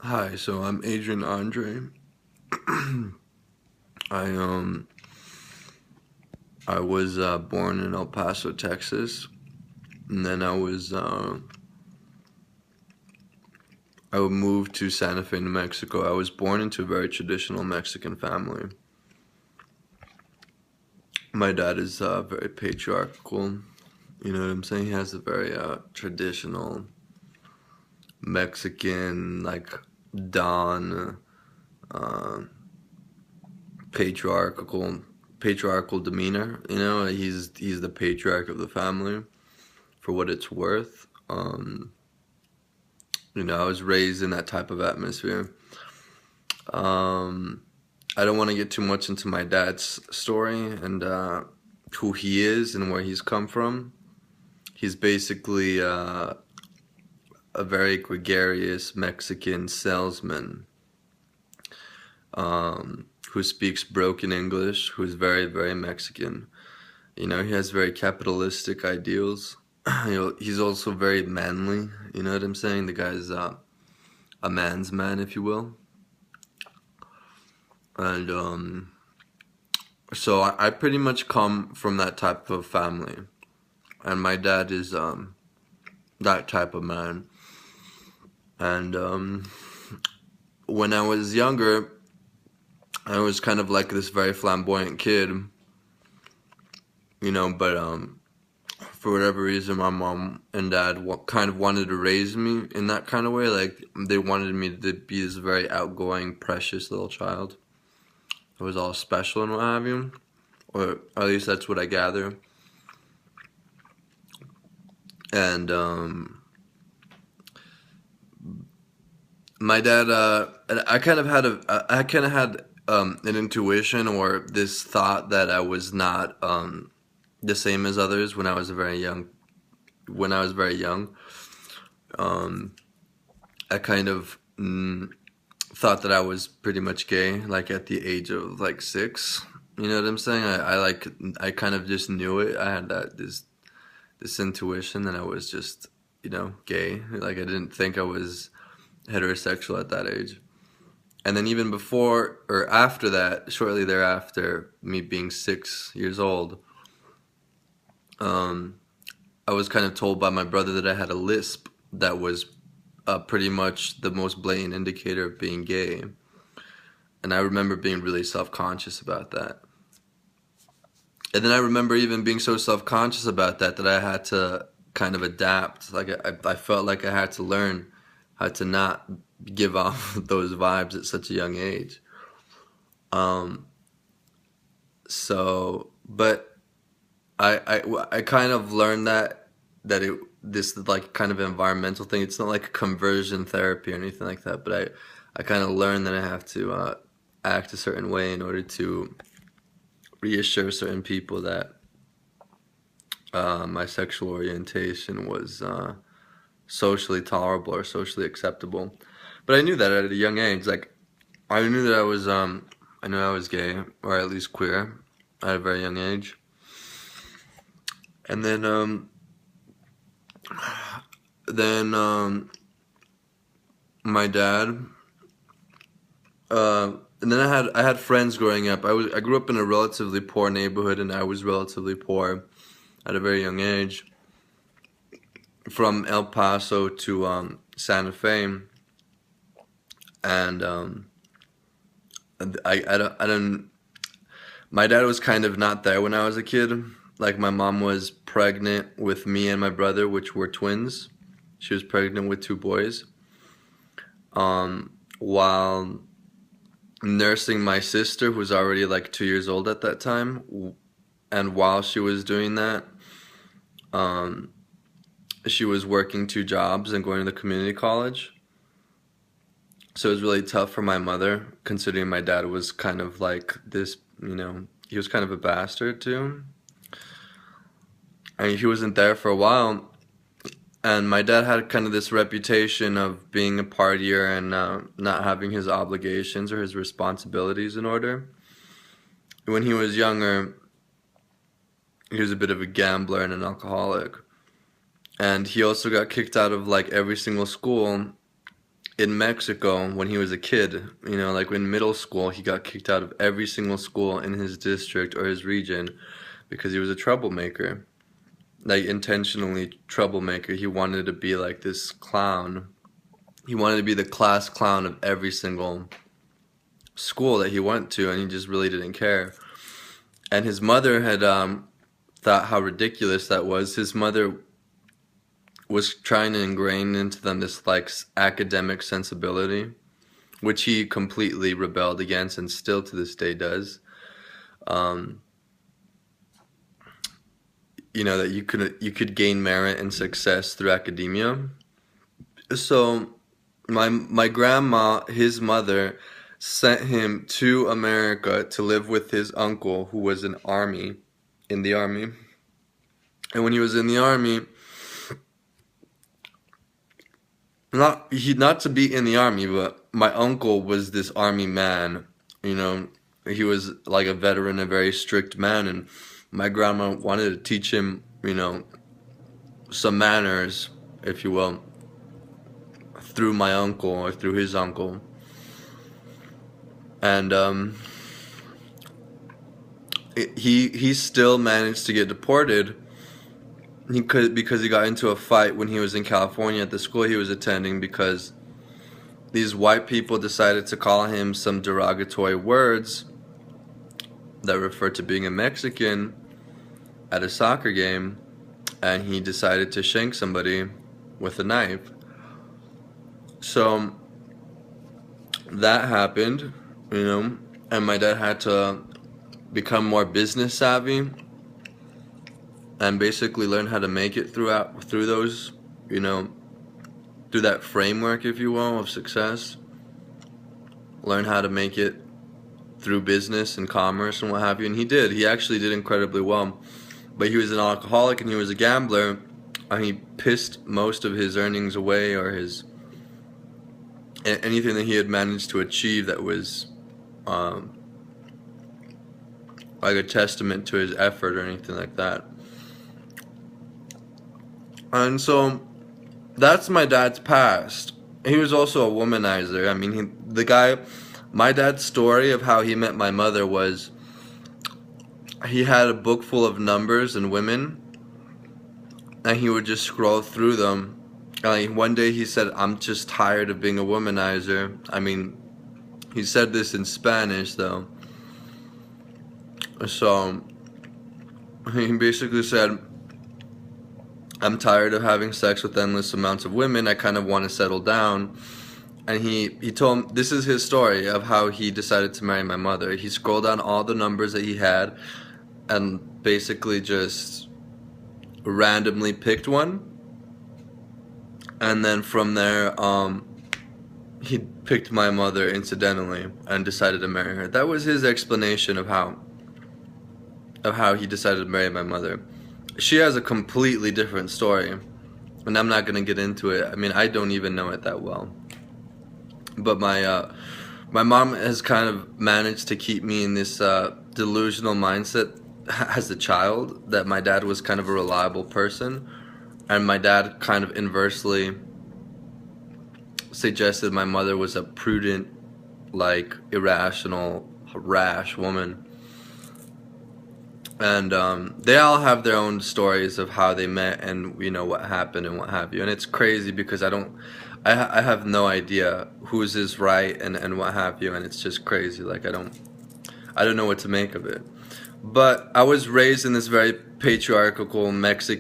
Hi, so I'm Adrian Andre. I um I was born in El Paso, Texas, and then I moved to Santa Fe, New Mexico. I was born into a very traditional Mexican family. My dad is very patriarchal. You know what I'm saying? He has a very traditional Mexican Don uh, patriarchal patriarchal demeanor. You know, he's the patriarch of the family for what it's worth. I was raised in that type of atmosphere. Um, I don't want to get too much into my dad's story and who he is and where he's come from. He's basically a very gregarious Mexican salesman who speaks broken English, who's very, very Mexican. You know, he has very capitalistic ideals. He's also very manly. You know what I'm saying? The guy's a man's man, if you will. And so I pretty much come from that type of family, and my dad is that type of man. And when I was younger, I was kind of like this very flamboyant kid, you know. But for whatever reason, my mom and dad kind of wanted to raise me in that kind of way. Like they wanted me to be this very outgoing, precious little child. It was all special and what have you, or at least that's what I gather. And my dad, I kind of had an intuition or this thought that I was not the same as others when I was very young. When I was very young, I kind of thought that I was pretty much gay, like at the age of like 6. You know what I'm saying? I kind of just knew it. I had this intuition that I was just, you know, gay. Like I didn't think I was heterosexual at that age. And then even before or after that, shortly thereafter, me being 6 years old, I was kind of told by my brother that I had a lisp that was pretty much the most blatant indicator of being gay. And I remember being really self-conscious about that. And then I remember even being so self-conscious about that that I had to kind of adapt. Like I felt like I had to learn how to not give off those vibes at such a young age. Um, but I kind of learned that this like kind of environmental thing. It's not like conversion therapy or anything like that. But I kind of learned that I have to act a certain way in order to reassure certain people that my sexual orientation was socially tolerable or socially acceptable. But I knew that at a young age. Like I knew that I knew I was gay or at least queer at a very young age. And then my dad. And then I had friends growing up. I grew up in a relatively poor neighborhood, and I was relatively poor at a very young age. From El Paso to Santa Fe, and I don't. My dad was kind of not there when I was a kid. Like my mom was pregnant with me and my brother, which were twins. She was pregnant with 2 boys. While nursing my sister, who was already like 2 years old at that time, and while she was doing that, she was working 2 jobs and going to the community college. So it was really tough for my mother, considering my dad was kind of like this, you know, he was kind of a bastard too. And he wasn't there for a while. And my dad had kind of this reputation of being a partier and not having his obligations or his responsibilities in order. When he was younger, he was a bit of a gambler and an alcoholic. And he also got kicked out of like every single school in Mexico when he was a kid, you know, like in middle school, he got kicked out of every single school in his district or his region because he was a troublemaker, like intentionally troublemaker. He wanted to be like this clown. He wanted to be the class clown of every single school that he went to, and he just really didn't care. And his mother had thought how ridiculous that was. His mother was trying to ingrain into them this like academic sensibility, which he completely rebelled against and still to this day does. Um, you know, that you could gain merit and success through academia. So my grandma, his mother, sent him to America to live with his uncle who was in the army. And when he was in the army, not to be in the army, but my uncle was this army man. You know, he was like a veteran, a very strict man, and my grandma wanted to teach him, you know, some manners, if you will, through my uncle or through his uncle. And he still managed to get deported. Because he got into a fight when he was in California at the school he was attending, because these white people decided to call him some derogatory words that referred to being a Mexican at a soccer game, and he decided to shank somebody with a knife. So that happened, you know, and my dad had to become more business savvy and basically learn how to make it through those, you know, through that framework, if you will, of success. Learn how to make it through business and commerce and what have you, and he did. He actually did incredibly well. But he was an alcoholic and he was a gambler, and he pissed most of his earnings away, or his anything that he had managed to achieve that was like a testament to his effort or anything like that. And so that's my dad's past. He was also a womanizer. I mean, my dad's story of how he met my mother was he had a book full of numbers and women, and he would just scroll through them. One day he said, "I'm just tired of being a womanizer." I mean, he said this in Spanish though. So he basically said, "I'm tired of having sex with endless amounts of women. I kind of want to settle down." And he told him, this is his story of how he decided to marry my mother. He scrolled down all the numbers that he had and basically just randomly picked one. And then from there, he picked my mother incidentally and decided to marry her. That was his explanation of how he decided to marry my mother. She has a completely different story, and I'm not going to get into it. I mean, I don't even know it that well. But my mom has kind of managed to keep me in this delusional mindset as a child that my dad was kind of a reliable person, and my dad kind of inversely suggested my mother was a prudent, like irrational, rash woman. And they all have their own stories of how they met and, you know, what happened and what have you. And it's crazy because I have no idea whose is right and what have you. And it's just crazy. Like I don't know what to make of it. But I was raised in this very patriarchal Mexican